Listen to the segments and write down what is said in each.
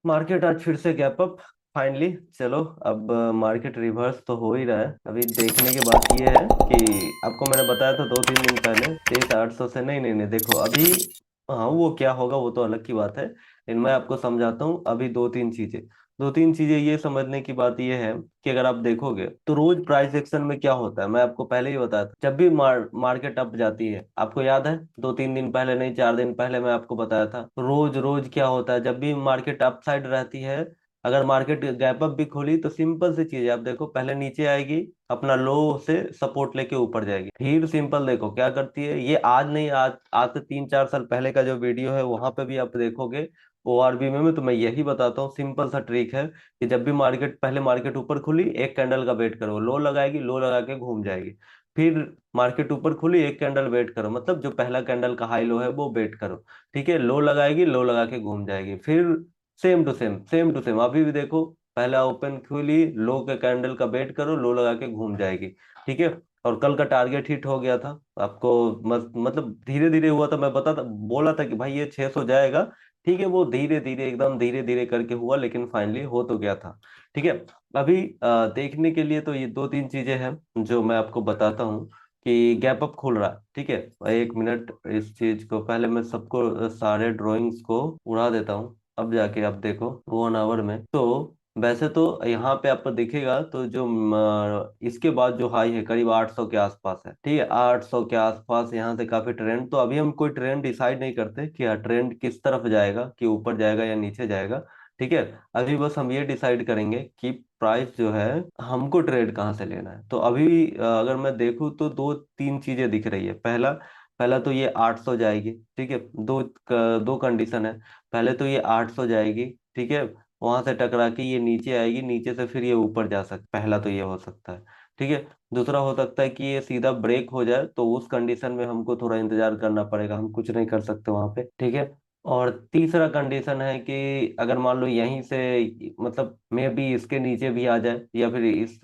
Market आज फिर से गैप अप फाइनली। चलो, अब मार्केट रिवर्स तो हो ही रहा है। अभी देखने की बात यह है कि आपको मैंने बताया था 2-3 दिन पहले 23,800 से। नहीं नहीं नहीं, देखो अभी। हाँ, वो क्या होगा वो तो अलग की बात है, लेकिन मैं आपको समझाता हूँ अभी दो तीन चीजें ये समझने की बात ये है कि अगर आप देखोगे तो रोज प्राइस एक्शन में क्या होता है, मैं आपको पहले ही बताया था। जब भी मार्केट अप जाती है, आपको याद है 2-3 दिन पहले, नहीं 4 दिन पहले मैं आपको बताया था, रोज रोज क्या होता है जब भी मार्केट अप साइड रहती है। अगर मार्केट गैप अप भी खोली तो सिंपल सी चीज है, आप देखो पहले नीचे आएगी, अपना लो से सपोर्ट लेके ऊपर जाएगी, फिर सिंपल देखो क्या करती है ये। आज नहीं, आज से 3-4 साल पहले का जो वीडियो है वहां पे भी आप देखोगे ओआरबी में तो मैं यही बताता हूँ, सिंपल सा ट्रिक है कि जब भी मार्केट ऊपर खुली, एक कैंडल का वेट करो, लो लगाएगी, लो लगा के घूम जाएगी। फिर मार्केट ऊपर खुली, एक कैंडल वेट करो, मतलब जो पहला कैंडल का हाई लो है वो वेट करो। ठीक है, लो लगाएगी, लो लगा के घूम जाएगी। फिर सेम टू सेम अभी भी देखो, पहला ओपन खुली, लो के कैंडल का वेट करो, लो लगा के घूम जाएगी। ठीक है। और कल का टारगेट हिट हो गया था आपको। मतलब धीरे धीरे हुआ था, मैं बोला था कि भाई ये 600 जाएगा। ठीक है, वो धीरे धीरे एकदम धीरे धीरे करके हुआ, लेकिन फाइनली हो तो गया था। ठीक है। अभी देखने के लिए तो ये 2-3 चीजें हैं जो मैं आपको बताता हूँ कि गैप अप खुल रहा है। ठीक है। 1 मिनट, इस चीज को पहले मैं सबको सारे ड्राइंग्स को उड़ा देता हूँ, अब जाके आप देखो 1 आवर में तो। वैसे तो यहाँ पे आपको दिखेगा तो जो इसके बाद जो हाई है करीब 800 के आसपास है। ठीक है, 800 के आसपास यहाँ से काफी ट्रेंड, तो अभी हम कोई ट्रेंड डिसाइड नहीं करते कि ट्रेंड किस तरफ जाएगा, कि ऊपर जाएगा या नीचे जाएगा। ठीक है। अभी बस हम ये डिसाइड करेंगे कि प्राइस जो है हमको ट्रेड कहाँ से लेना है। तो अभी अगर मैं देखूँ तो 2-3 चीजें दिख रही है। पहला पहला तो ये 800 जाएगी। ठीक है, दो कंडीशन है। पहले तो ये 800 जाएगी। ठीक है, वहां से टकरा के ये नीचे आएगी, नीचे से फिर ये ऊपर जा सकता, पहला तो ये हो सकता है। ठीक है। दूसरा हो सकता है कि ये सीधा ब्रेक हो जाए, तो उस कंडीशन में हमको थोड़ा इंतजार करना पड़ेगा, हम कुछ नहीं कर सकते वहां पे। ठीक है। और तीसरा कंडीशन है कि अगर मान लो यहीं से, मतलब मे बी इसके नीचे भी आ जाए, या फिर इस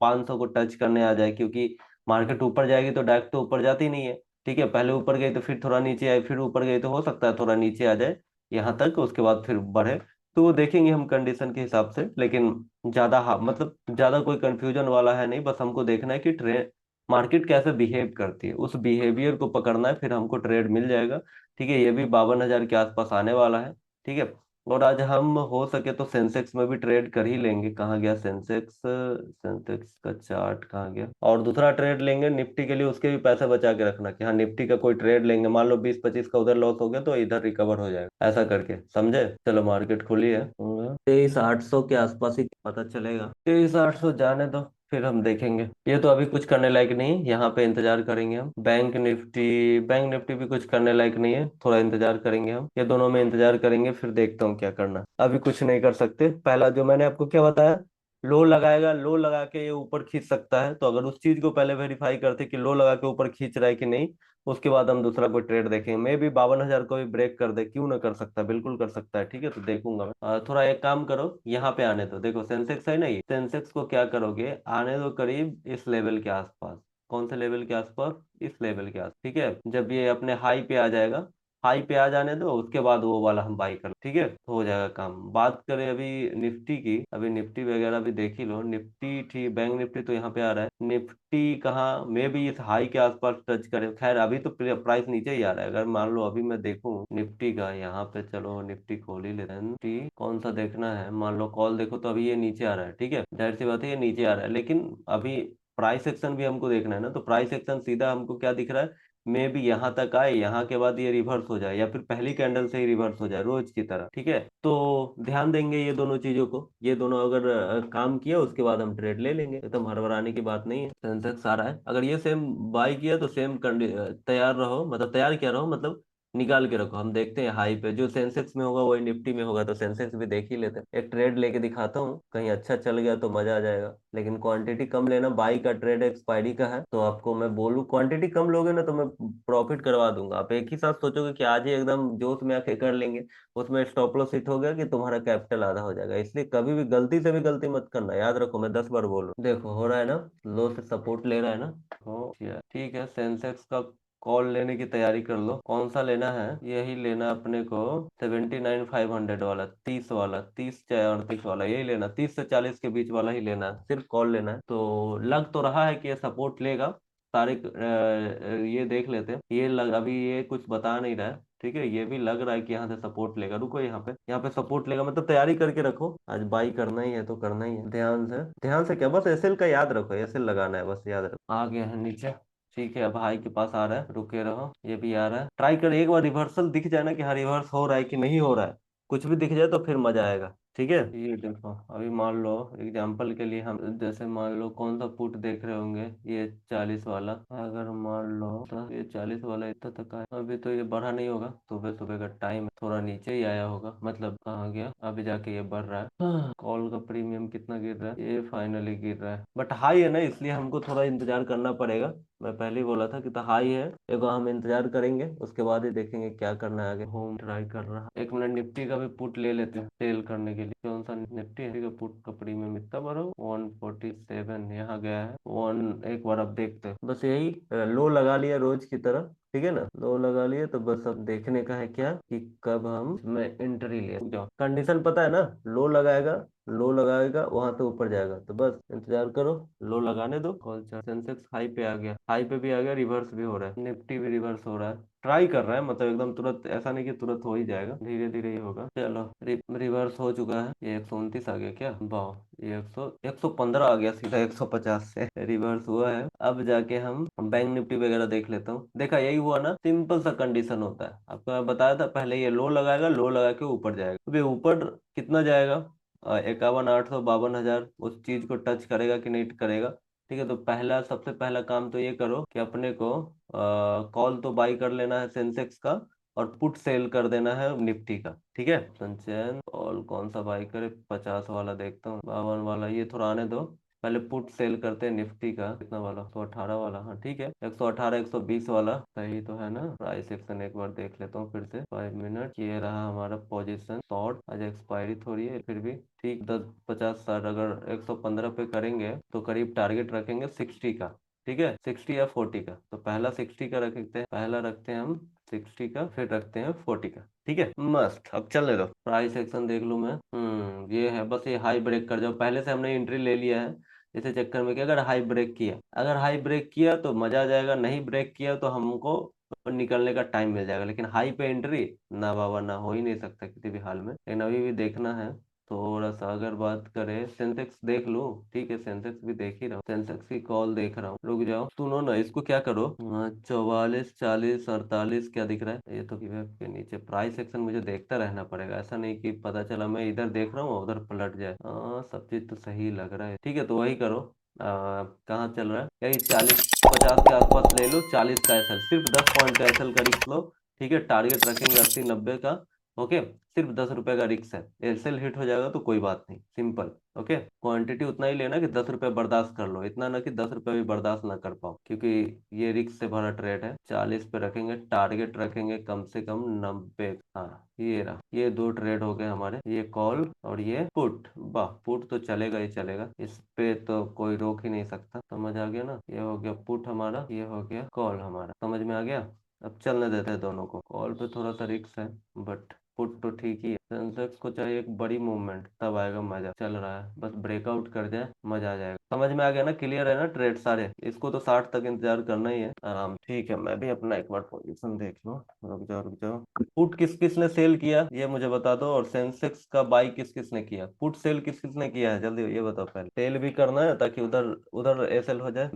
500 को टच करने आ जाए, क्योंकि मार्केट ऊपर जाएगी तो डायरेक्ट तो ऊपर जाती नहीं है। ठीक है, पहले ऊपर गई तो फिर थोड़ा नीचे आई, फिर ऊपर गई तो हो सकता है थोड़ा नीचे आ जाए यहाँ तक, उसके बाद फिर बढ़े। तो वो देखेंगे हम कंडीशन के हिसाब से, लेकिन ज्यादा, हाँ मतलब ज्यादा कोई कंफ्यूजन वाला है नहीं, बस हमको देखना है कि ट्रेड मार्केट कैसे बिहेव करती है, उस बिहेवियर को पकड़ना है, फिर हमको ट्रेड मिल जाएगा। ठीक है, ये भी 52,000 के आसपास आने वाला है। ठीक है। और आज हम हो सके तो सेंसेक्स में भी ट्रेड कर ही लेंगे। कहाँ गया सेंसेक्स, सेंसेक्स का चार्ट कहाँ गया। और दूसरा ट्रेड लेंगे निफ्टी के लिए, उसके भी पैसे बचा के रखना कि हाँ निफ्टी का कोई ट्रेड लेंगे, मान लो 20-25 का उधर लॉस हो गया तो इधर रिकवर हो जाएगा, ऐसा करके समझे। चलो मार्केट खुली है, 23,800 के आसपास ही पता चलेगा। 23,800 जाने दो, फिर हम देखेंगे। ये तो अभी कुछ करने लायक नहीं है, यहाँ पे इंतजार करेंगे हम। बैंक निफ्टी भी कुछ करने लायक नहीं है, थोड़ा इंतजार करेंगे हम, ये दोनों में इंतजार करेंगे, फिर देखता हूँ क्या करना। अभी कुछ नहीं कर सकते। पहला जो मैंने आपको क्या बताया, लो लगाएगा, लो लगा के ये ऊपर खींच सकता है, तो अगर उस चीज को पहले वेरीफाई करते कि लो लगा के ऊपर खींच रहा है कि नहीं, उसके बाद हम दूसरा कोई ट्रेड देखेंगे। मे भी 52,000 को भी ब्रेक कर दे, क्यों ना कर सकता है, बिल्कुल कर सकता है। ठीक है, तो देखूंगा मैं। थोड़ा एक काम करो, यहाँ पे आने दो, देखो सेंसेक्स है ना, ये सेंसेक्स को क्या करोगे, आने दो करीब इस लेवल के आसपास। कौन से लेवल के आसपास, इस लेवल के आसपास। ठीक है, जब ये अपने हाई पे आ जाएगा, हाई पे आ जाने दो, उसके बाद वो वाला हम बाई कर, ठीक है, तो हो जाएगा काम। बात करें अभी निफ्टी की, अभी निफ्टी वगैरह भी देख ही लो। निफ्टी ठीक, बैंक निफ्टी तो यहाँ पे आ रहा है, निफ्टी कहाँ में भी इस हाई के आसपास टच करे। खैर अभी तो प्राइस नीचे ही आ रहा है, अगर मान लो अभी मैं देखूं निफ्टी का यहाँ पे, चलो निफ्टी खोल ही लेते हैं। निफ्टी कौन सा देखना है, मान लो कॉल देखो तो अभी ये नीचे आ रहा है। ठीक है, जाहिर सी बात है ये नीचे आ रहा है, लेकिन अभी प्राइस एक्शन भी हमको देखना है ना, तो प्राइस एक्शन सीधा हमको क्या दिख रहा है, मे भी यहाँ तक आए, यहाँ के बाद ये रिवर्स हो जाए, या फिर पहली कैंडल से ही रिवर्स हो जाए रोज की तरह। ठीक है, तो ध्यान देंगे ये दोनों चीजों को, ये दोनों अगर काम किया उसके बाद हम ट्रेड ले लेंगे, एकदम हड़बड़ाने की बात नहीं है। सेंसेक्स आ रहा है, अगर ये सेम बाई किया तो सेम तैयार रहो, मतलब तैयार क्या रहो, मतलब निकाल के रखो। हम देखते हैं हाई पे जो सेंसेक्स में होगा वही निफ्टी में होगा, तो सेंसेक्स भी देख ही लेते हैं। एक ट्रेड लेके दिखाता हूँ, कहीं अच्छा चल गया तो मजा आ जाएगा, लेकिन क्वांटिटी कम लेना, बाई का ट्रेड एक्सपायरी का है, तो आपको मैं बोलूँ क्वांटिटी कम लोगे ना तो मैं प्रॉफिट करवा दूंगा। आप एक ही साथ सोचोगे कि आज ही एकदम जोश में आके कर लेंगे, उसमें स्टॉप लॉस हिट हो गया कि तुम्हारा कैपिटल आधा हो जाएगा। इसलिए कभी भी गलती से भी गलती मत करना, याद रखो, मैं 10 बार बोल रहा हूँ। देखो हो रहा है ना, लो से सपोर्ट ले रहा है ना, हो ठीक है। सेंसेक्स का कॉल लेने की तैयारी कर लो। कौन सा लेना है? यही लेना अपने को, 79,500 वाला, 30 वाला, 30 चाहे 38 वाला, यही लेना, 30 से 40 के बीच वाला ही लेना है, सिर्फ कॉल लेना है। तो लग तो रहा है कि ये सपोर्ट लेगा। सारे ये देख लेते हैं, ये लग अभी ये कुछ बता नहीं रहा है। ठीक है, ये भी लग रहा है कि यहाँ से सपोर्ट लेगा। रुको, यहाँ पे सपोर्ट लेगा, मतलब तैयारी करके रखो, आज बाई करना ही है तो करना ही है। ध्यान से क्या, बस एसएल का याद रखो, एसएल लगाना है, बस याद रखो। आ गया है नीचे। ठीक है, अब हाई के पास आ रहा है, रुके रहो, ये भी आ रहा है। ट्राई कर, एक बार रिवर्सल दिख जाए ना कि हाँ रिवर्स हो रहा है कि नहीं हो रहा है, कुछ भी दिख जाए तो फिर मजा आएगा। ठीक है, ये देखो, अभी मान लो एग्जांपल के लिए हम, जैसे मान लो कौन सा पुट देख रहे होंगे, ये 40 वाला। अगर मान लो तो ये 40 वाला इतना तक आया, अभी तो ये बढ़ा नहीं होगा, सुबह सुबह का टाइम है, थोड़ा नीचे ही आया होगा, मतलब कहाँ गया, अभी जाके ये बढ़ रहा है। कॉल का प्रीमियम कितना गिर रहा है? ये फाइनली गिर रहा है, बट हाई है ना, इसलिए हमको थोड़ा इंतजार करना पड़ेगा। मैं पहले ही बोला था कि तो हाई है, एक बार हम इंतजार करेंगे, उसके बाद ही देखेंगे क्या करना है आगे। होम ट्राई कर रहा, एक मिनट, निफ्टी का भी पुट ले लेते हैं सेल करने के लिए। कौन सा निफ्टी है का पुट का प्रीमियम इतना बड़ा, 147 यहाँ गया है, वन, एक बार अब देखते हैं, बस यही लो लगा लिया रोज की तरह। ठीक है ना, लो लगा लिए, तो बस अब देखने का है क्या कि कब हम मैं एंट्री ले जाओ। कंडीशन पता है ना, लो लगाएगा, लो लगाएगा वहां से ऊपर जाएगा, तो बस इंतजार करो, लो लगाने दो। कॉल चार्ट, सेंसेक्स हाई पे आ गया, हाई पे भी आ गया, रिवर्स भी हो रहा है, निफ्टी भी रिवर्स हो रहा है। ट्राई कर रहा है, मतलब एकदम तुरंत ऐसा नहीं कि तुरंत हो ही जाएगा, धीरे धीरे ही होगा। चलो, रिवर्स हो चुका है, ये 129 आ गया क्या, वाह, ये 115 आ गया, सीधा 150 से रिवर्स हुआ है। अब जाके हम बैंक निफ्टी वगैरह देख लेता हूँ। देखा, यही हुआ ना, सिंपल सा कंडीशन होता है, आपको मैं बताया था पहले, ये लो लगाएगा, लो लगा के ऊपर जाएगा, अभी ऊपर कितना जाएगा, 51,852,000, उस चीज को टच करेगा कि नहीं करेगा। ठीक है, तो सबसे पहला काम तो ये करो कि अपने को कॉल तो बाई कर लेना है सेंसेक्स का, और पुट सेल कर देना है निफ्टी का। ठीक है, संचयन कॉल कौन सा बाई करे, 50 वाला देखता हूँ, 52 वाला, ये थोड़ा आने दो, पहले पुट सेल करते हैं निफ्टी का, कितना वाला, 118 वाला, हाँ ठीक है, 118, 120 वाला, सही तो है ना। प्राइस एक्शन एक बार देख लेता हूँ फिर से, 5 मिनट, ये रहा हमारा पोजीशन शॉर्ट, आज एक्सपायरी थोड़ी है फिर भी ठीक, 10, 50, 60, अगर 115 पे करेंगे तो करीब टारगेट रखेंगे 60 का। ठीक है, 60 या 40 का, तो पहला 60 का रखते हैं, पहला रखते हैं हम 60 का, फिर रखते हैं 40 का। ठीक है, मस्त, अब चलने दो, प्राइस एक्शन देख लूं मैं। ये है, बस ये हाई ब्रेक कर जाओ, पहले से हमने एंट्री ले लिया है, इसे चक्कर में क्या, अगर हाई ब्रेक किया तो मजा आ जाएगा, नहीं ब्रेक किया तो हमको निकलने का टाइम मिल जाएगा, लेकिन हाई पे एंट्री ना बाबा, ना, हो ही नहीं सकता किसी भी हाल में, लेकिन अभी भी देखना है। थोड़ा सा अगर बात करें, सेंसेक्स देख लूं, ठीक है, सेंसेक्स भी देख ही रहा हूँ, सेंसेक्स की कॉल देख रहा हूँ, रुक जाओ, सुनो ना, इसको क्या करो, 44, 40, 48 क्या दिख रहा है, ये तो की वेब के नीचे, प्राइस एक्शन मुझे देखता रहना पड़ेगा, ऐसा नहीं कि पता चला मैं इधर देख रहा हूँ उधर पलट जाए। सब चीज तो सही लग रहा है, ठीक है, तो वही करो। कहाँ चल रहा है, यही 40, 50 के आसपास ले लो, 40 का एसएल, सिर्फ 10 पॉइंट का एसएल का रिस्क लो। ठीक है, टारगेट रखेंगे 80, 90 का। ओके, सिर्फ 10 रुपए का रिक्स है, एयरसेल हिट हो जाएगा तो कोई बात नहीं, सिंपल। ओके, क्वांटिटी उतना ही लेना कि 10 रुपए बर्दाश्त कर लो, इतना ना कि 10 रुपए भी बर्दाश्त ना कर पाओ, क्योंकि ये रिक्स से भरा ट्रेड है। 40 पे रखेंगे, टारगेट रखेंगे कम से कम 90। हाँ, ये रहा, ये दो ट्रेड हो गए हमारे, ये कॉल और ये पुट, वाह, पुट तो चलेगा ही चलेगा, इस पे तो कोई रोक ही नहीं सकता। समझ आ गया ना, ये हो गया पुट हमारा, ये हो गया कॉल हमारा, समझ में आ गया। अब चलने देते हैं दोनों को, कॉल पे थोड़ा सा रिक्स है, बट पुट तो ठीक ही है। सेंसेक्स को चाहिए एक बड़ी मूवमेंट, तब आएगा मजा, चल रहा है, बस ब्रेकआउट कर जाए, मजा आ जाएगा। समझ में आ गया ना, क्लियर है ना ट्रेड सारे, इसको तो 60 तक इंतजार करना ही है आराम। ठीक है, मैं भी अपना एक बार पोजीशन देख लूं, रुक जाओ। पुट किस किस ने सेल किया ये मुझे बता दो, और सेंसेक्स का बाई किस किस ने किया, पुट सेल किस किस ने किया है, जल्दी ये बताओ, पहले सेल भी करना है ताकि उधर उधर एसएल हो जाए।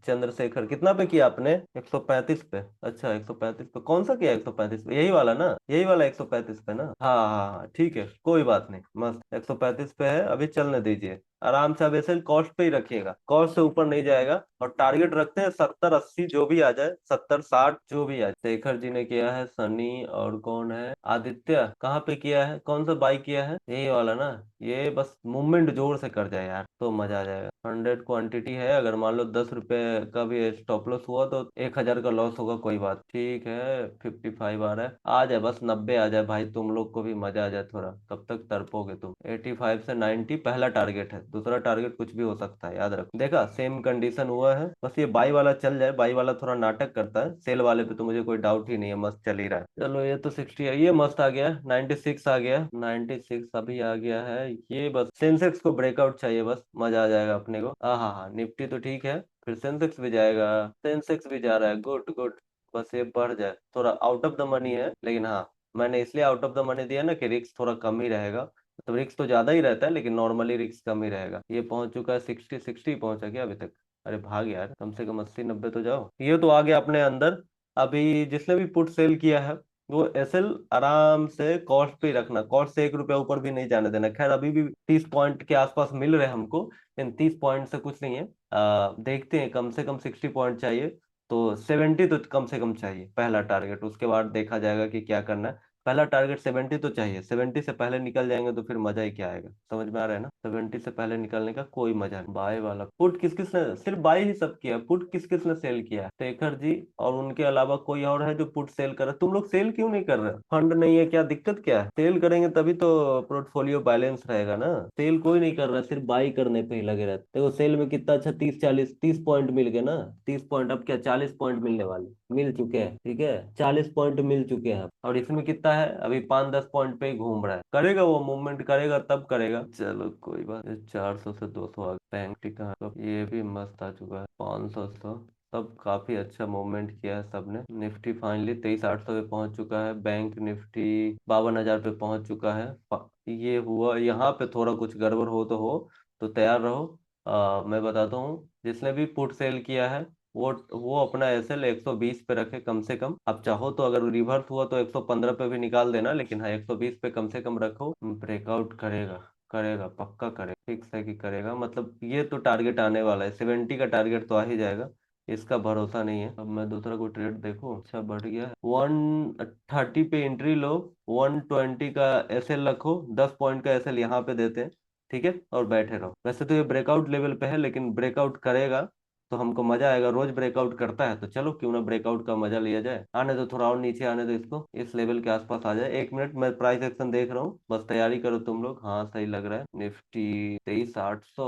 चंद्रशेखर कितना पे किया आपने, 135 पे, अच्छा 135 पे, कौन सा किया 135 पे, यही वाला ना, यही वाला 135 पे ना, हाँ हाँ हाँ, ठीक है, कोई बात नहीं, मस्त, 135 पे है, अभी चलने दीजिए आराम से। अब ऐसे कॉस्ट पे ही रखिएगा, कॉस्ट से ऊपर नहीं जाएगा, और टारगेट रखते हैं 70, 80 जो भी आ जाए, 70, 60 जो भी आ जाए। शेखर जी ने किया है, सनी, और कौन है, आदित्य, कहाँ पे किया है, कौन सा बाई किया है, यही वाला ना। ये बस मूवमेंट जोर से कर जाए यार तो मजा आ जाएगा। 100 क्वांटिटी है, अगर मान लो 10 रुपए का भी स्टॉप लॉस हुआ तो 1,000 का लॉस होगा, कोई बात, ठीक है। 55 आ रहा है, आ जाए बस, 90 आ जाए भाई, तुम लोग को भी मजा आ जाए थोड़ा, कब तक तड़पोगे तुम। 85 से 90 पहला टारगेट है, दूसरा टारगेट कुछ भी हो सकता है, याद रखो। देखा, सेम कंडीशन हुआ हुआ है। बस ये बाई वाला चल जाए, बाई वाला थोड़ा नाटक करता है, सेल वाले पे तो मुझे कोई डाउट ही नहीं है, मस्त चल ही रहा है। चलो ये तो 60 है, ये मस्त आ गया, 96 आ गया, 96 अभी आ गया है। ये बस सेंसेक्स को ब्रेकआउट चाहिए, बस मजा आ जाएगा अपने को। हाँ हाँ हाँ, निफ्टी तो ठीक है, फिर सेंसेक्स भी जाएगा, सेंसेक्स भी जा रहा है, गुड गुड। बस ये बढ़ जाए, थोड़ा आउट ऑफ द मनी है, लेकिन हाँ मैंने इसलिए आउट ऑफ द मनी दिया ना कि रिस्क थोड़ा कम ही रहेगा। तो रिस्क तो ज्यादा ही रहता है, लेकिन नॉर्मली रिस्क कम ही रहेगा। ये पहुंच चुका है 60, 60 पहुंचा क्या अभी तक? अरे भाग यार, कम से कम 80 90 तो जाओ। ये तो आ गया अपने अंदर। अभी जिसने भी पुट सेल किया है वो एसएल आराम से कॉस्ट पे ही रखना, कॉस्ट से 1 रुपया ऊपर भी नहीं जाने देना। खैर अभी भी 30 पॉइंट के आसपास मिल रहे हैं हमको, लेकिन 30 पॉइंट से कुछ नहीं है। देखते हैं, कम से कम 60 पॉइंट चाहिए, तो 70 तो कम से कम चाहिए पहला टारगेट, उसके बाद देखा जाएगा कि क्या करना है। पहला टारगेट 70 तो चाहिए, 70 से पहले निकल जाएंगे तो फिर मजा ही क्या आएगा, समझ में आ रहा है ना? 70 से पहले निकलने का कोई मजा नहीं। बाय वाला पुट किस किस ने, सिर्फ बाय ही सब किया, पुट किस किस ने सेल किया? शेखर जी और उनके अलावा कोई और है जो पुट सेल कर रहा है? तुम लोग सेल क्यों नहीं कर रहे? फंड नहीं है क्या, दिक्कत क्या है? सेल करेंगे तभी तो पोर्टफोलियो बैलेंस रहेगा ना। सेल कोई नहीं कर रहा, सिर्फ बाई करने पे ही लगे रहते। देखो सेल में कितना अच्छा, 30 40 30 पॉइंट मिल गए ना। 30 पॉइंट, अब क्या 40 पॉइंट मिलने वाले, मिल चुके हैं, ठीक है, 40 पॉइंट मिल चुके हैं। और इसमें कितना है, अभी 5 10 पॉइंट पे ही घूम रहा है, करेगा वो मूवमेंट करेगा तब करेगा। चलो कोई बात नहीं, 400 से 200 आ बैंक टिका, तो ये भी मस्त आ चुका है, 500 सब काफी अच्छा मूवमेंट किया है सबने। निफ्टी फाइनली 23 800 पे पहुंच चुका है, बैंक निफ्टी 52 हजार पे पहुंच चुका है। ये हुआ, यहाँ पे थोड़ा कुछ गड़बड़ तो तैयार रहो। मैं बताता हूँ, जिसने भी पुट सेल किया है वो अपना एसएल 120 पे रखे कम से कम। अब चाहो तो अगर रिवर्स हुआ तो 115 पे भी निकाल देना, लेकिन हाँ 120 पे कम से कम रखो। ब्रेकआउट करेगा, करेगा पक्का करेगा, फिक्स है कि करेगा, मतलब ये तो टारगेट आने वाला है, 70 का टारगेट तो आ ही जाएगा, इसका भरोसा नहीं है। अब मैं दूसरा कोई ट्रेड देखूं, अच्छा बढ़ गया, 130 पे एंट्री लो, 120 का एसएल रखो, 10 पॉइंट का एसएल यहाँ पे देते हैं, ठीक है, और बैठे रहो। वैसे तो ये ब्रेकआउट लेवल पे है, लेकिन ब्रेकआउट करेगा तो हमको मजा आएगा, रोज ब्रेकआउट करता है तो चलो क्यों ना ब्रेकआउट का मजा लिया जाए। आने दो, थोड़ा और नीचे आने दो इसको, इस लेवल के आसपास आ जाए। 1 मिनट, मैं प्राइस एक्शन देख रहा हूँ, बस तैयारी करो तुम लोग। हाँ सही लग रहा है, निफ्टी 23 800,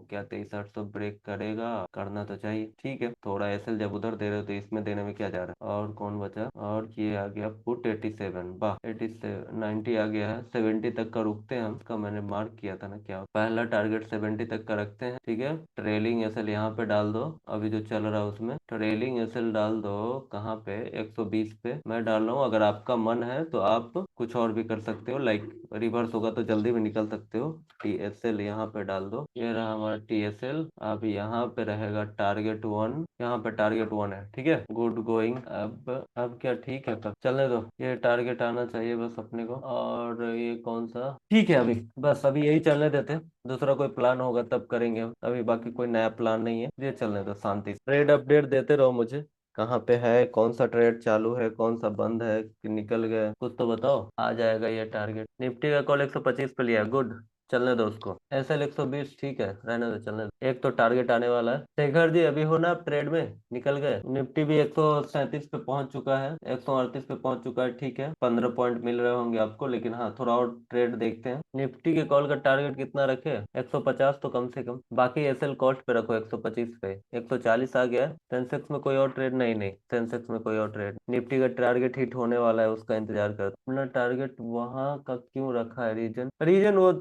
क्या 23 800 ब्रेक करेगा? करना तो चाहिए, ठीक है, थोड़ा एसएल जब उधर दे रहे हो तो इसमें देने में क्या जा रहा है। और कौन बचा, और ये आ गया पुट 87, वाह 87 90 आ गया है, 70 तक का रुकते हैं हम, इसका मैंने मार्क किया था ना, क्या पहला टारगेट 70 तक का रखते हैं, ठीक है। ट्रेलिंग एसएल यहाँ पे डाल दो, अभी जो चल रहा है उसमें ट्रेलिंग एसएल डाल दो, कहाँ पे, 120 पे मैं डाल रहा हूँ। अगर आपका मन है तो आप कुछ और भी कर सकते हो, लाइक रिवर्स होगा तो जल्दी भी निकल सकते हो। टीएसएल यहाँ पे डाल दो, ये रहा हमारा टीएसएल। अब यहाँ पे रहेगा टारगेट 1, यहाँ पे टारगेट 1 है, ठीक है, गुड गोइंग। अब क्या, ठीक है तब चलने दो, ये टारगेट आना चाहिए बस अपने को। और ये कौन सा, ठीक है, अभी बस अभी यही चलने देते हैं, दूसरा कोई प्लान होगा तब करेंगे हम, अभी बाकी कोई नया प्लान नहीं है, ये चलने दो शांति से। ट्रेड अपडेट देते रहो मुझे, कहाँ पे है, कौन सा ट्रेड चालू है, कौन सा बंद है कि निकल गया, कुछ तो बताओ। आ जाएगा ये टारगेट, निफ्टी का कॉल 125 पे लिया, गुड, चलने दो उसको। एसएल 120 ठीक है, रहने दो, चलने दो, एक तो टारगेट आने वाला है। शेखर जी अभी हो ना आप ट्रेड में, निकल गए? निफ्टी भी 137 पे पहुंच चुका है, 138 पे पहुंच चुका है, ठीक है, 15 पॉइंट मिल रहे होंगे आपको, लेकिन हाँ थोड़ा और ट्रेड देखते हैं। निफ्टी के कॉल का टारगेट कितना रखे, 150 तो कम से कम, बाकी एसएल कॉस्ट पे रखो 125 पे। 140 आ गया है, सेंसेक्स में कोई और ट्रेड नहीं, नहीं सेंसेक्स में कोई और ट्रेड, निफ्टी का टारगेट हिट होने वाला है, उसका इंतजार कर। अपना टारगेट वहां का क्यों रखा है, रीजन, रीजन वो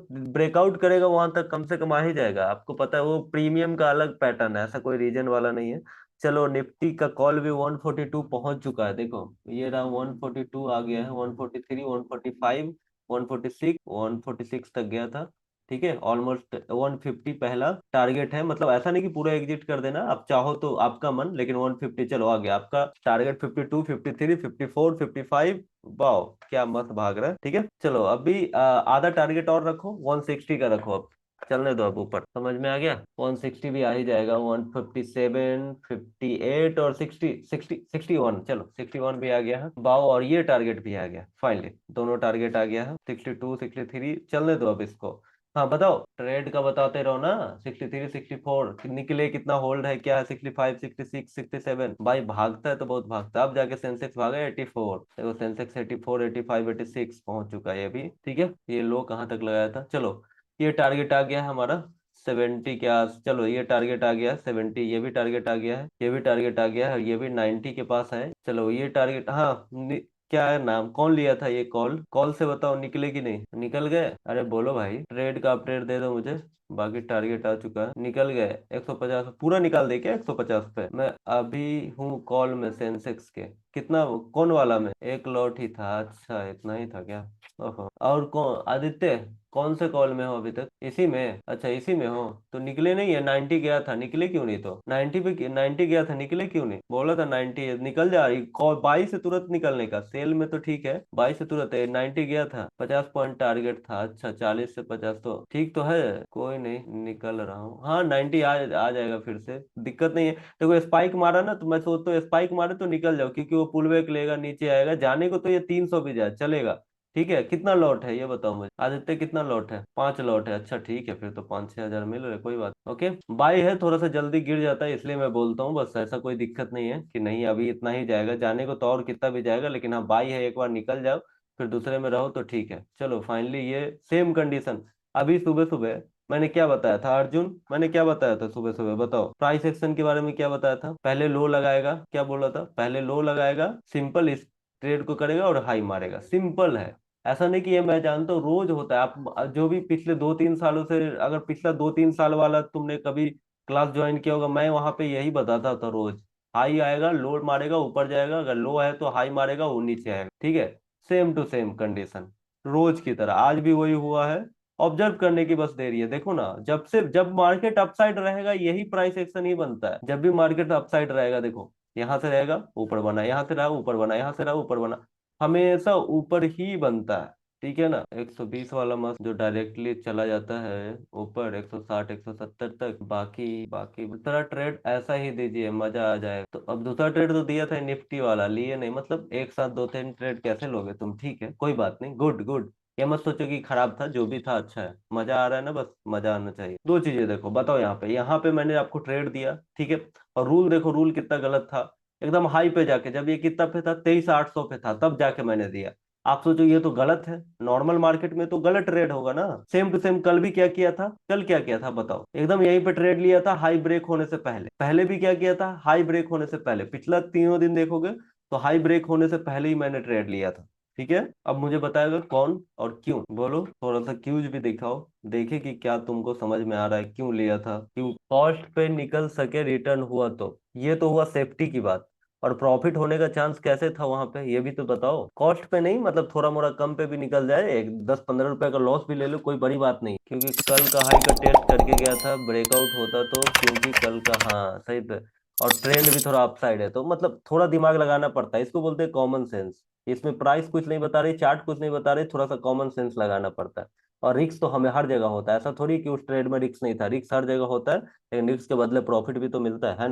ब्रेकआउट करेगा वहां तक कम से कम आ ही जाएगा, आपको पता है वो प्रीमियम का अलग पैटर्न है, ऐसा कोई रीजन वाला नहीं है। चलो निफ्टी का कॉल भी 142 पहुंच चुका है, देखो ये रहा 142 आ गया है, 143 145 146 146 तक गया था, ठीक है, ऑलमोस्ट 150 पहला टारगेट है, मतलब ऐसा नहीं कि पूरा एग्जिट कर देना, आप चाहो तो आपका मन, लेकिन 150 चलो आ गया आपका टारगेट, 52 53 54 55, वाह क्या मस्त भाग रहा है, ठीक है। चलो अभी आधा टारगेट और रखो, 160 का रखो अब, चलने दो अब ऊपर, समझ में आ गया, 160 भी आ ही जाएगा, 157 58 और 60 60 61, चलो 61 भी आ गया है, बाओ, और ये टारगेट भी आ गया फाइनली, दोनों टारगेट आ गया है, 62 63, चलने दो अब इसको। हाँ बताओ, ट्रेड का बताते रहो ना, 63 64 निकले, कितना होल्ड है, क्या है, 65 66 67, भाई भागता है तो बहुत भागता है, अब जाके सेंसेक्स भागा 84, देखो सेंसेक्स 84 85 86 पहुंच चुका है अभी, ठीक है। ये लो कहाँ तक लगाया था, चलो ये टारगेट आ गया है हमारा 70 के आस, चलो ये टारगेट आ गया 70, ये भी टारगेट आ गया है, ये भी टारगेट आ गया है, ये भी 90 के पास है। चलो ये टारगेट, हाँ क्या है नाम, कौन लिया था ये कॉल, कॉल से बताओ निकले कि नहीं, निकल गए? अरे बोलो भाई, ट्रेड का अपडेट दे दो मुझे। बाकी टारगेट आ चुका है, निकल गए 150 पूरा निकाल दे क्या 150 पे? मैं अभी हूँ कॉल में सेंसेक्स के। कितना, कौन वाला में? एक लॉट ही था, अच्छा इतना ही था क्या? ओहो, और कौन आदित्य, कौन से कॉल में हो अभी तक? इसी में? अच्छा इसी में हो तो निकले नहीं है, 90 गया था, निकले क्यों नहीं? तो 90 पे 90 गया था, निकले क्यों नहीं? बोला था 90 है, निकल जा रही कॉल, 22 से तुरंत निकलने का, सेल में तो ठीक है 22 से तुरंत है, 90 गया था, 50 पॉइंट टारगेट था, अच्छा 40 से 50 तो ठीक तो है, कोई नहीं निकल रहा हूँ, हाँ 90 आ जाएगा फिर से, दिक्कत नहीं है। देखो स्पाइक मारा ना, तो मैं सोचता हूँ स्पाइक मारे तो निकल जाओ, क्योंकि वो पुल बैक लेगा, नीचे आएगा, जाने को तो ये 300 भी जाए चलेगा। ठीक है, कितना लॉट है ये बताओ मुझे आदित्य, कितना लॉट है? 5 लॉट है, अच्छा ठीक है, फिर तो 5-6 हजार मिल रहे, कोई बात। ओके, बाई है, थोड़ा सा जल्दी गिर जाता है इसलिए मैं बोलता हूँ, बस ऐसा कोई दिक्कत नहीं है कि नहीं अभी इतना ही जाएगा, जाने को तो और कितना भी जाएगा, लेकिन हाँ बाई है, एक बार निकल जाओ फिर दूसरे में रहो तो ठीक है। चलो फाइनली ये सेम कंडीशन। अभी सुबह सुबह मैंने क्या बताया था अर्जुन, मैंने क्या बताया था सुबह सुबह, बताओ प्राइस एक्शन के बारे में क्या बताया था? पहले लो लगाएगा, क्या बोला था? पहले लो लगाएगा, सिंपल इस ट्रेड को करेगा और हाई मारेगा, सिंपल है। ऐसा नहीं कि ये मैं जानता हूँ रोज होता है, आप जो भी पिछले 2-3 सालों से, अगर पिछला 2-3 साल वाला तुमने कभी क्लास ज्वाइन किया होगा, मैं वहां पे यही बताता था रोज। हाई आएगा, लो मारेगा, ऊपर जाएगा, अगर लो है तो हाई मारेगा, वो नीचे आएगा, ठीक है। सेम टू सेम कंडीशन, रोज की तरह आज भी वही हुआ है। ऑब्जर्व करने की बस देरी है, देखो ना, जब मार्केट अपसाइड रहेगा यही प्राइस एक्शन ही बनता है, जब भी मार्केट अपसाइड रहेगा देखो, यहाँ से रहेगा ऊपर बना, यहाँ से रहा ऊपर बना, यहाँ से रहा ऊपर बना, हमेशा ऊपर ही बनता है। ठीक है ना, 120 वाला मस्त जो डायरेक्टली चला जाता है ऊपर 160 170 तक, बाकी बाकी दूसरा ट्रेड ऐसा ही दीजिए, मजा आ जाए। तो अब दूसरा ट्रेड तो दिया था निफ्टी वाला, लिए नहीं, मतलब एक साथ 2-3 ट्रेड कैसे लोगे तुम? ठीक है कोई बात नहीं, गुड गुड। ये मत सोचो कि खराब था, जो भी था अच्छा है, मजा आ रहा है ना, बस मजा आना चाहिए। दो चीजें देखो, बताओ यहाँ पे मैंने आपको ट्रेड दिया, ठीक है, और रूल देखो, रूल कितना गलत था, एकदम हाई पे जाके, जब ये कितना पे था 23,800 पे था, तब जाके मैंने दिया। आप सोचो ये तो गलत है, नॉर्मल मार्केट में तो गलत ट्रेड होगा ना। सेम टू सेम कल भी क्या किया था, कल क्या किया था बताओ, एकदम यहीं पे ट्रेड लिया था हाई ब्रेक होने से पहले, पहले भी क्या किया था, हाई ब्रेक होने से पहले, पिछला तीनों दिन देखोगे तो हाई ब्रेक होने से पहले ही मैंने ट्रेड लिया था। ठीक है, अब मुझे बताएगा कौन और क्यों, बोलो, थोड़ा सा क्यूज भी दिखाओ, देखे कि क्या तुमको समझ में आ रहा है, क्यों लिया था, क्यों कॉस्ट पे निकल सके, रिटर्न हुआ तो, ये तो हुआ सेफ्टी की बात, और प्रॉफिट होने का चांस कैसे था वहां पे, ये भी तो बताओ। कॉस्ट पे नहीं, मतलब थोड़ा मोड़ा कम पे भी निकल जाए, एक 10-15 रुपए का लॉस भी ले लो, कोई बड़ी बात नहीं, क्योंकि कल का हाई का टेस्ट करके गया था, ब्रेकआउट होता तो, क्योंकि कल का, हाँ सही पे, और ट्रेंड भी थोड़ा अपसाइड है, तो मतलब थोड़ा दिमाग लगाना पड़ता है, इसको बोलते हैं कॉमन सेंस। इसमें प्राइस कुछ नहीं बता रही, चार्ट कुछ नहीं बता रही, थोड़ा सा कॉमन सेंस लगाना पड़ता है। और रिक्स तो हमें हर जगह होता है, ऐसा थोड़ी कि उस ट्रेड में रिक्स नहीं था, रिक्स हर जगह होता है, लेकिन रिक्स के बदले प्रॉफिट भी तो मिलता है ना।